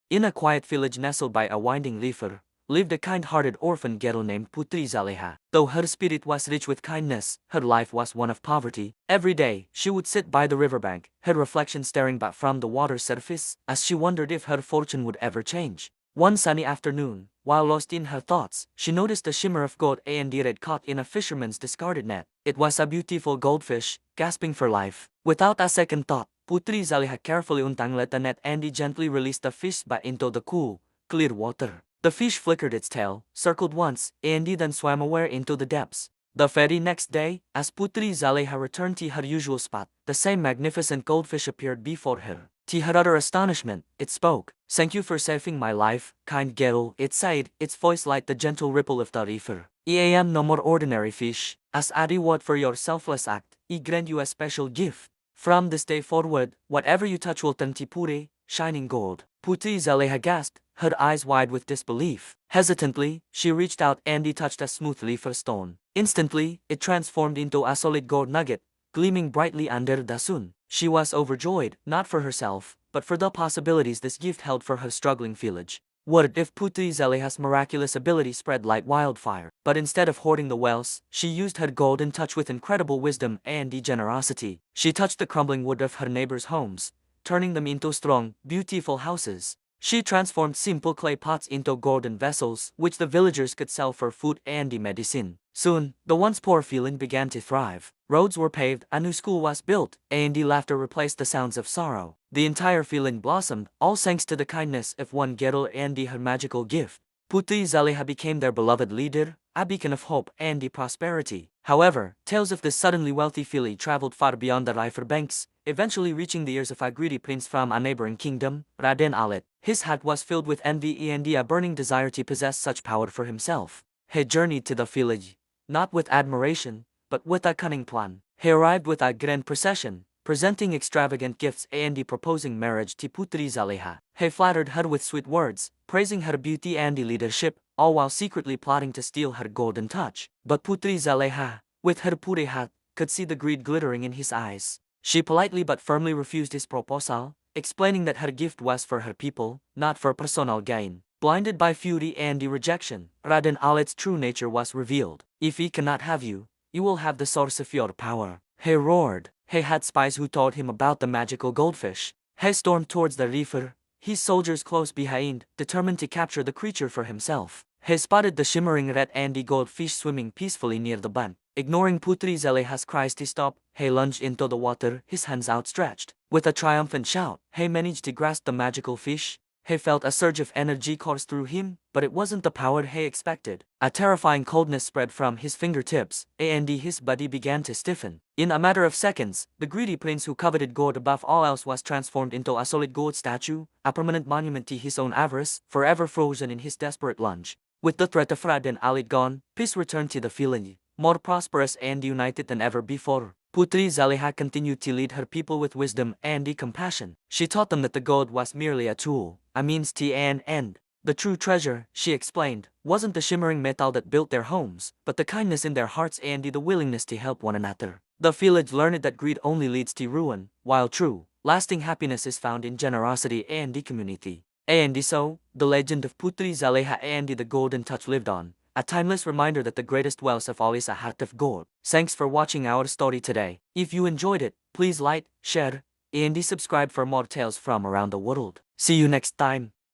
In a quiet village nestled by a winding river, lived a kind-hearted orphan girl named Putri Zaleha. Though her spirit was rich with kindness, her life was one of poverty. Every day, she would sit by the riverbank, her reflection staring back from the water's surface, as she wondered if her fortune would ever change. One sunny afternoon, while lost in her thoughts, she noticed a shimmer of gold and red caught in a fisherman's discarded net. It was a beautiful goldfish, gasping for life. Without a second thought, Putri Zaleha carefully untangled the net and gently released the fish back into the cool, clear water. The fish flickered its tail, circled once, and then swam away into the depths. The very next day, as Putri Zaleha returned to her usual spot, the same magnificent goldfish appeared before her. To her utter astonishment, it spoke. "Thank you for saving my life, kind girl," it said, its voice like the gentle ripple of the river. "I am no more ordinary fish. As a reward for your selfless act, I grant you a special gift. From this day forward, whatever you touch will turn to pure, shining gold." Putri Zaleha gasped, her eyes wide with disbelief. Hesitantly, she reached out and touched a smooth river stone. Instantly, it transformed into a solid gold nugget, gleaming brightly under the sun. She was overjoyed, not for herself, but for the possibilities this gift held for her struggling village. What if Putri Zaleha's miraculous ability spread like wildfire? But instead of hoarding the wealth, she used her golden touch with incredible wisdom and generosity. She touched the crumbling wood of her neighbors' homes, turning them into strong, beautiful houses. She transformed simple clay pots into golden vessels, which the villagers could sell for food and medicine. Soon, the once poor village began to thrive. Roads were paved, a new school was built, and laughter replaced the sounds of sorrow. The entire village blossomed, all thanks to the kindness of one girl and her magical gift. Putri Zaleha became their beloved leader, a beacon of hope and prosperity. However, tales of this suddenly wealthy village traveled far beyond the river banks, eventually reaching the ears of a greedy prince from a neighboring kingdom, Raden Alit. His heart was filled with envy and a burning desire to possess such power for himself. He journeyed to the village, not with admiration, but with a cunning plan. He arrived with a grand procession, presenting extravagant gifts and proposing marriage to Putri Zaleha. He flattered her with sweet words, praising her beauty and leadership, all while secretly plotting to steal her golden touch. But Putri Zaleha, with her pure heart, could see the greed glittering in his eyes. She politely but firmly refused his proposal, explaining that her gift was for her people, not for personal gain. Blinded by fury and rejection, Raden Alit's true nature was revealed. "If he cannot have you, you will have the source of your power," he roared. He had spies who told him about the magical goldfish. He stormed towards the river, his soldiers close behind, determined to capture the creature for himself. He spotted the shimmering red and goldfish swimming peacefully near the bank. Ignoring Putri Zaleha's cries to stop, he lunged into the water, his hands outstretched. With a triumphant shout, he managed to grasp the magical fish. He felt a surge of energy course through him, but it wasn't the power he expected. A terrifying coldness spread from his fingertips, and his body began to stiffen. In a matter of seconds, the greedy prince who coveted gold above all else was transformed into a solid gold statue, a permanent monument to his own avarice, forever frozen in his desperate lunge. With the threat of Raden Alit gone, peace returned to the village, more prosperous and united than ever before. Putri Zaleha continued to lead her people with wisdom and compassion. She taught them that the gold was merely a tool, a means to an end. The true treasure, she explained, wasn't the shimmering metal that built their homes, but the kindness in their hearts and the willingness to help one another. The village learned that greed only leads to ruin, while true, lasting happiness is found in generosity and the community. And so, the legend of Putri Zaleha and the golden touch lived on, a timeless reminder that the greatest wealth of all is a heart of gold. Thanks for watching our story today. If you enjoyed it, please like, share, and subscribe for more tales from around the world. See you next time.